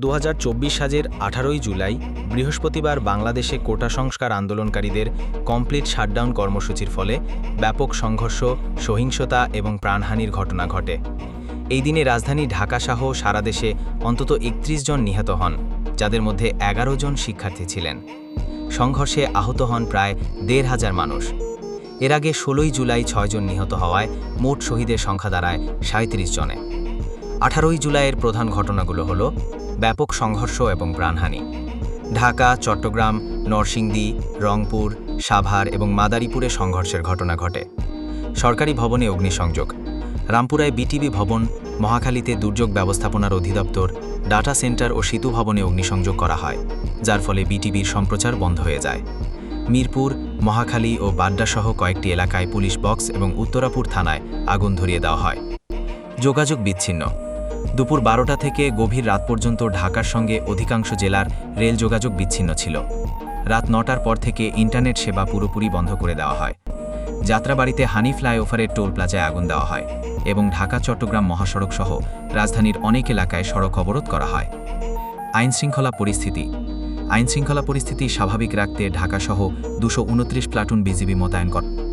সালের 18 জুলাই বৃহস্পতিবার বাংলাদেশে কোটা সংস্কার আন্দোলনকারীদের কমপ্লিট শাটডাউন কর্মসূচির ফলে ব্যাপক সংঘর্ষ, সহিংসতা এবং প্রাণহানির ঘটনা ঘটে। এই দিনে রাজধানী ঢাকাসহ সারা দেশে অন্তত 31 জন নিহত হন, যাদের মধ্যে 11 জন শিক্ষার্থী ছিলেন। সংঘর্ষে আহত হন প্রায় 1,500 মানুষ। এর আগে 16 জুলাই 6 জন নিহত হওয়ায় মোট শহীদের সংখ্যা দাঁড়ায় 37 জনে। 18 জুলাইয়ের প্রধান ঘটনাগুলো হলো ব্যাপক সংঘর্ষ এবং প্রাণহানি। ঢাকা, চট্টগ্রাম, নরসিংদী, রংপুর, সাভার এবং মাদারীপুরে সংঘর্ষের ঘটনা ঘটে। সরকারি ভবনে অগ্নিসংযোগ। রামপুরায় বিটিবি ভবন, মহাখালীতে দুর্যোগ ব্যবস্থাপনার অধিদপ্তর, ডাটা সেন্টার ও সেতু ভবনে অগ্নিসংযোগ করা হয়, যার ফলে বিটিবির সম্প্রচার বন্ধ হয়ে যায়। মিরপুর, মহাখালী ও বাড্ডাসহ কয়েকটি এলাকায় পুলিশ বক্স এবং উত্তরাপুর থানায় আগুন ধরিয়ে দেওয়া হয়। যোগাযোগ বিচ্ছিন্ন। দুপুর 12টা থেকে গভীর রাত পর্যন্ত ঢাকার সঙ্গে অধিকাংশ জেলার রেল যোগাযোগ বিচ্ছিন্ন ছিল। রাত 9টার পর থেকে ইন্টারনেট সেবা পুরোপুরি বন্ধ করে দেওয়া হয়। যাত্রাবাড়িতে হানি ফ্লাইওভারের টোল প্লাজায় আগুন দেওয়া হয় এবং ঢাকা-চট্টগ্রাম মহাসড়ক সহ রাজধানীর অনেক এলাকায় সড়ক অবরোধ করা হয়। আইনশৃঙ্খলা পরিস্থিতি স্বাভাবিক রাখতে ঢাকাসহ 229 প্লাটুন বিজিবি মোতায়েন করা